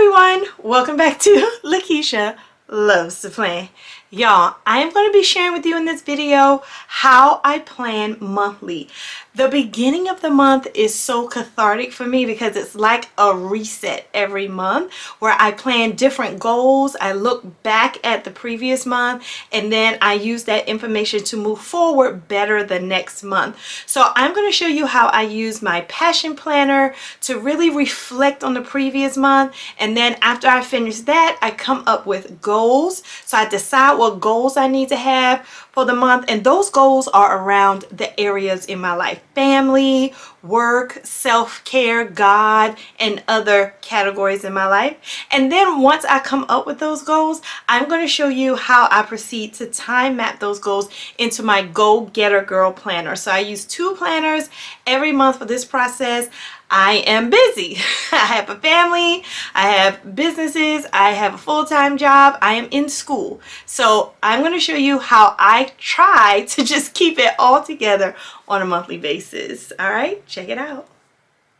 everyone, welcome back to Lakisha Loves to Plan. Y'all, I am going to be sharing with you in this video how I plan monthly. The beginning of the month is so cathartic for me because it's like a reset every month where I plan different goals. I look back at the previous month and then I use that information to move forward better the next month. So I'm going to show you how I use my passion planner to really reflect on the previous month, and then after I finish that, I come up with goals. So I decide what goals I need to have for the month, and those goals are around the areas in my life: family, work, self-care, God, and other categories in my life. And then once I come up with those goals, I'm going to show you how I proceed to time map those goals into my Go Getter Girl planner. So I use two planners every month for this process. I am busy. I have a family, I have businesses, I have a full-time job, I am in school. So I'm going to show you how I try to just keep it all together on a monthly basis. All right, check it out.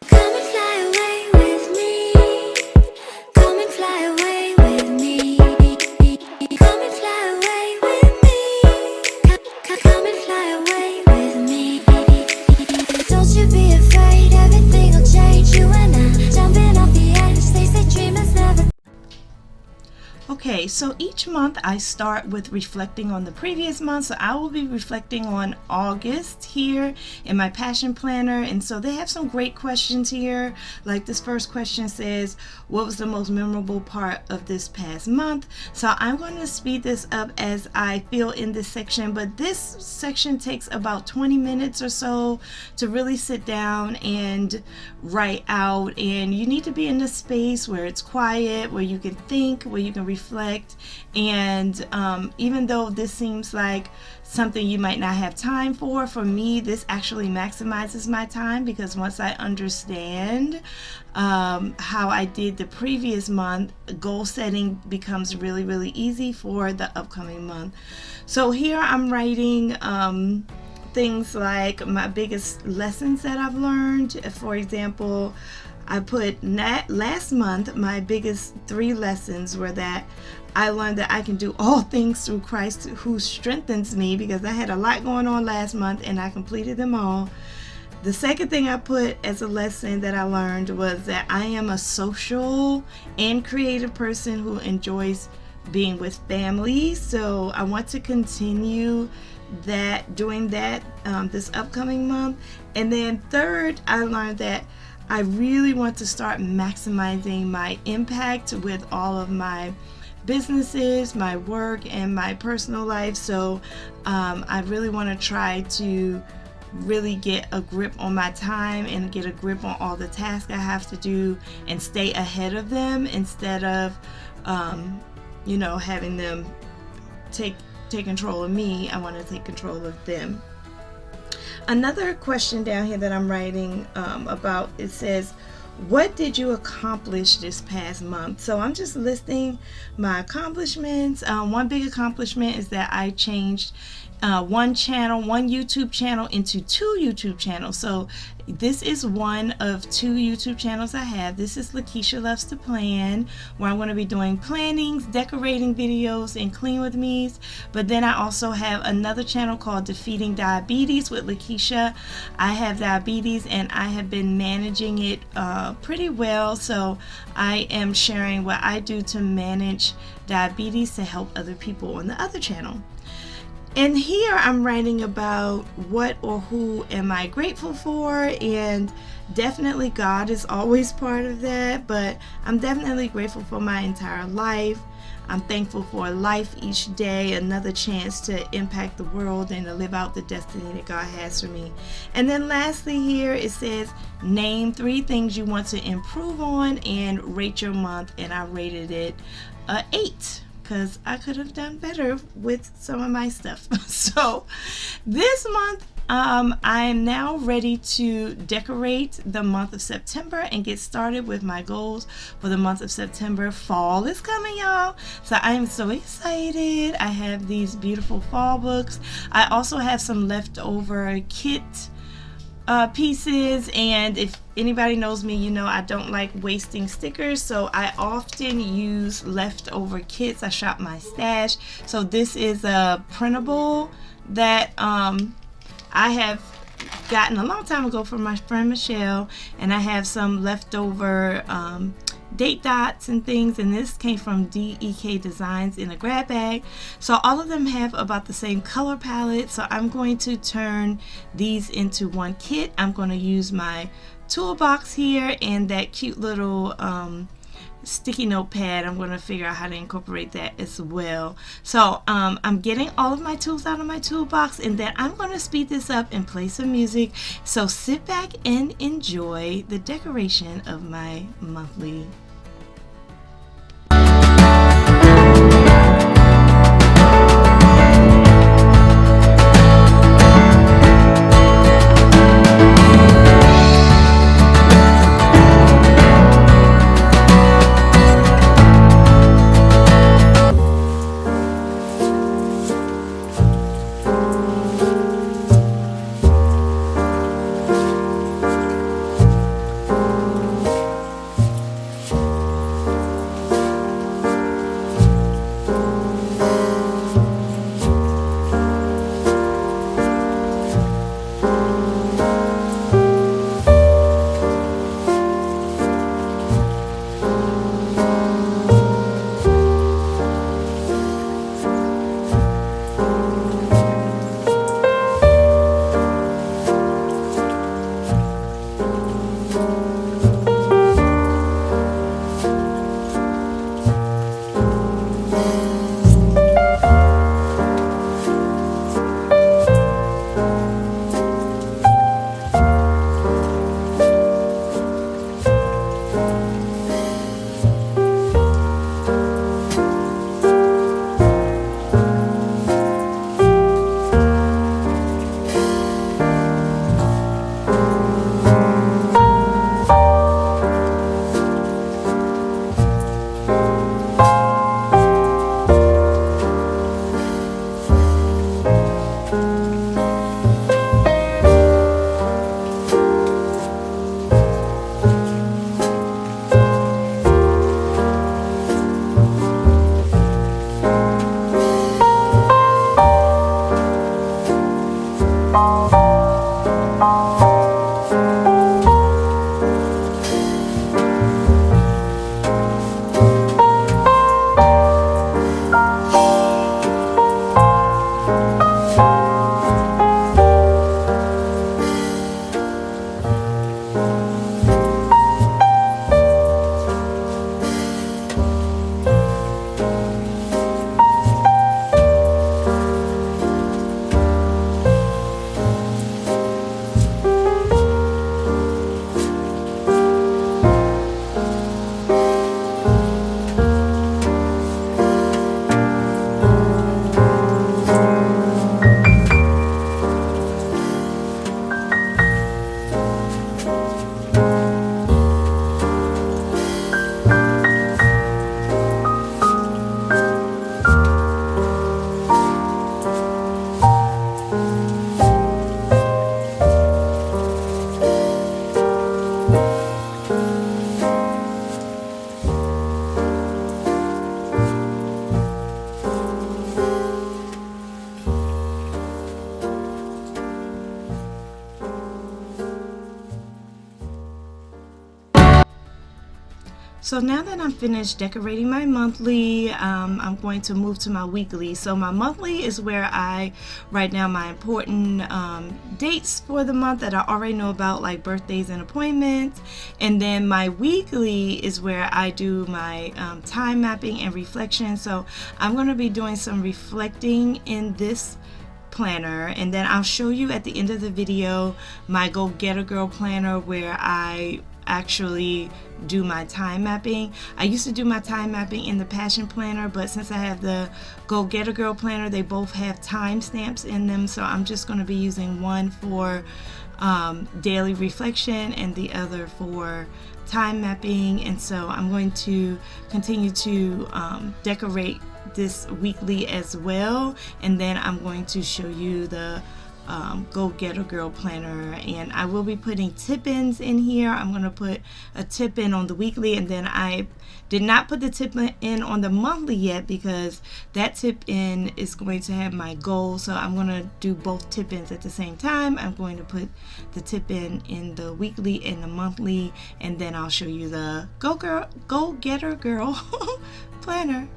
Come and fly away with me. Come and fly away with me. Come and fly away with me. Come and fly away with me. Don't you be afraid, everything will change. You and I jumping off the edge. They say dreamers never. Okay, so each month I start with reflecting on the previous month. So I will be reflecting on August here in my passion planner, and so they have some great questions here. Like this first question says, what was the most memorable part of this past month? So I'm going to speed this up as I feel in this section, but this section takes about 20 minutes or so to really sit down and write out, and you need to be in a space where it's quiet, where you can think, where you can reflect. And even though this seems like something you might not have time for me, this actually maximizes my time, because once I understand how I did the previous month, goal setting becomes really easy for the upcoming month. So here I'm writing things like my biggest lessons that I've learned. For example, I put last month, my biggest 3 lessons were that I learned that I can do all things through Christ who strengthens me, because I had a lot going on last month and I completed them all. The second thing I put as a lesson that I learned was that I am a social and creative person who enjoys being with family. So I want to continue doing that this upcoming month. And then third, I learned that I really want to start maximizing my impact with all of my businesses, my work, and my personal life. So I really want to try to really get a grip on my time and get a grip on all the tasks I have to do and stay ahead of them, instead of having them take control of me. I want to take control of them. Another question down here that I'm writing about, it says, what did you accomplish this past month? So I'm just listing my accomplishments. One big accomplishment is that I changed one YouTube channel into 2 YouTube channels. So this is one of 2 YouTube channels I have. This is Lakisha Loves to Plan, where I'm going to be doing plannings, decorating videos, and clean with me's. But then I also have another channel called Defeating Diabetes with Lakisha. I have diabetes and I have been managing it pretty well. So I am sharing what I do to manage diabetes to help other people on the other channel. And here I'm writing about what or who am I grateful for, and definitely God is always part of that, but I'm definitely grateful for my entire life. I'm thankful for life each day, another chance to impact the world and to live out the destiny that God has for me. And then lastly here it says, name 3 things you want to improve on and rate your month, and I rated it 8. Because I could have done better with some of my stuff. So this month I am now ready to decorate the month of September and get started with my goals for the month of September. Fall is coming, y'all, so I am so excited. I have these beautiful fall books. I also have some leftover kit pieces, and if anybody knows me, you know I don't like wasting stickers, so I often use leftover kits. I shop my stash. So this is a printable that I have gotten a long time ago from my friend Michelle, and I have some leftover date dots and things, and this came from DEK Designs in a grab bag. So all of them have about the same color palette, so I'm going to turn these into one kit. I'm going to use my toolbox here and that cute little sticky note pad. I'm going to figure out how to incorporate that as well. So I'm getting all of my tools out of my toolbox, and then I'm going to speed this up and play some music. So sit back and enjoy the decoration of my monthly. So now that I'm finished decorating my monthly, I'm going to move to my weekly. So my monthly is where I write down my important dates for the month that I already know about, like birthdays and appointments. And then my weekly is where I do my time mapping and reflection. So I'm going to be doing some reflecting in this planner, and then I'll show you at the end of the video my Go Get a Girl planner where I actually do my time mapping. I used to do my time mapping in the Passion Planner, but since I have the Go Get a Girl planner, they both have timestamps in them, so I'm just going to be using one for daily reflection and the other for time mapping. And so I'm going to continue to decorate this weekly as well, and then I'm going to show you the Go Getter Girl planner, and I will be putting tip-ins in here. I'm going to put a tip-in on the weekly, and then I did not put the tip-in on the monthly yet because that tip-in is going to have my goals, so I'm going to do both tip-ins at the same time. I'm going to put the tip-in in the weekly and the monthly, and then I'll show you the Go Getter Girl planner.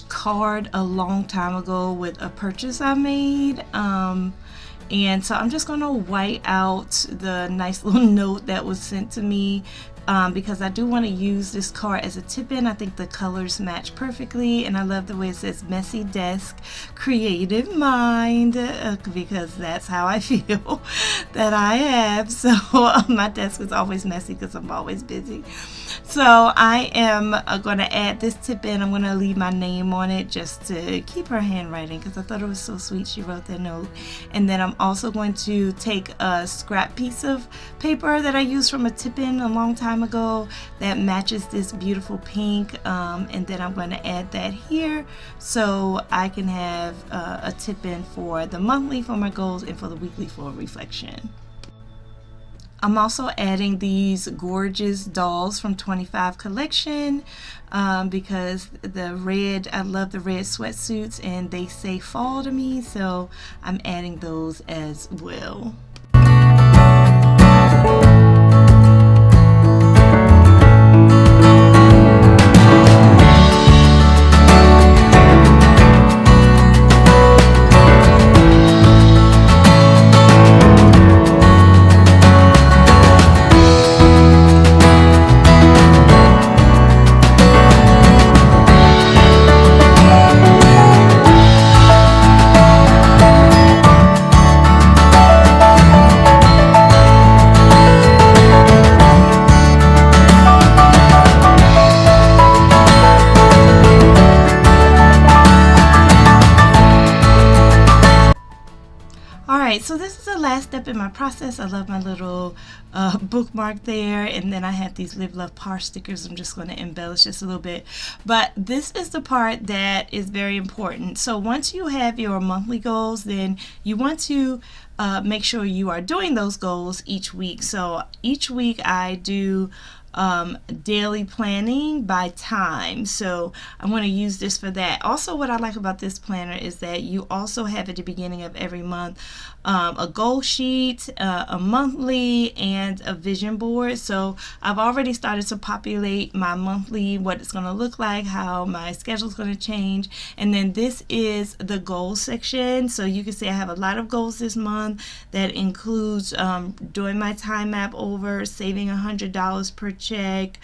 Card a long time ago with a purchase I made, and so I'm just gonna white out the nice little note that was sent to me, because I do want to use this card as a tip-in. I think the colors match perfectly, and I love the way it says messy desk, creative mind, because that's how I feel that I have. So my desk is always messy because I'm always busy. So I am going to add this tip in. I'm going to leave my name on it just to keep her handwriting because I thought it was so sweet she wrote that note. And then I'm also going to take a scrap piece of paper that I used from a tip-in a long time ago that matches this beautiful pink, and then I'm going to add that here so I can have a tip-in for the monthly for my goals and for the weekly for reflection. I'm also adding these gorgeous dolls from 25 collection, because the red, I love the red sweatsuits and they say fall to me, so I'm adding those as well. Alright, so this is the last step in my process. I love my little bookmark there, and then I have these Live Love Par stickers. I'm just going to embellish this a little bit, but this is the part that is very important. So once you have your monthly goals, then you want to make sure you are doing those goals each week. So each week I do daily planning by time. So I'm going to use this for that. Also, what I like about this planner is that you also have at the beginning of every month a goal sheet, a monthly, and a vision board. So I've already started to populate my monthly, what it's going to look like, how my schedule is going to change. And then this is the goals section. So you can see I have a lot of goals this month that includes doing my time map over, saving $100 per check,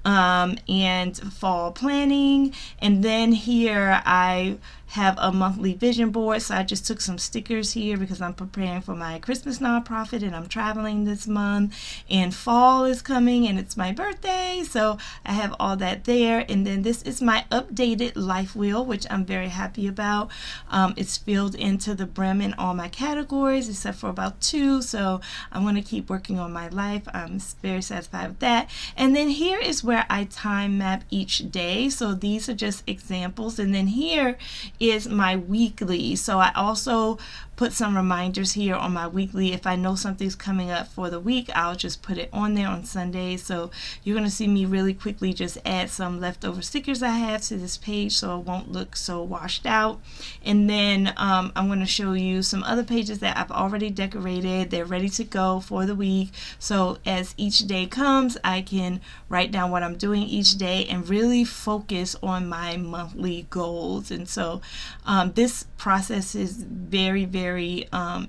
and fall planning. And then here I have a monthly vision board. So I just took some stickers here because I'm preparing for my Christmas nonprofit and I'm traveling this month, and fall is coming and it's my birthday, so I have all that there. And then this is my updated life wheel, which I'm very happy about. It's filled into the brim in all my categories except for about 2, so I'm going to keep working on my life. I'm very satisfied with that. And then here is where I time map each day. So these are just examples. And then here is my weekly. So I also put some reminders here on my weekly. If I know something's coming up for the week, I'll just put it on there on Sunday. So you're going to see me really quickly just add some leftover stickers I have to this page so it won't look so washed out. And then I'm going to show you some other pages that I've already decorated. They're ready to go for the week. So as each day comes, I can write down what I'm doing each day and really focus on my monthly goals. And so this process is very, very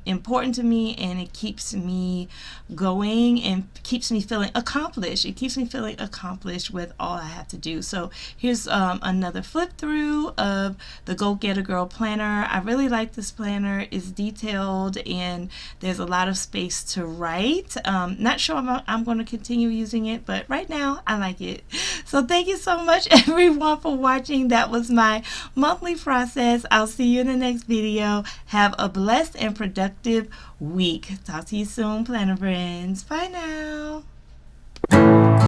important to me, and it keeps me going and keeps me feeling accomplished. It keeps me feeling accomplished with all I have to do. So here's another flip through of the Go Get a Girl planner. I really like this planner. It's detailed and there's a lot of space to write. Not sure I'm going to continue using it, but right now I like it. So thank you so much everyone for watching. That was my monthly process. I'll see you in the next video. Have a blessed and productive week. Talk to you soon, planner friends. Bye now.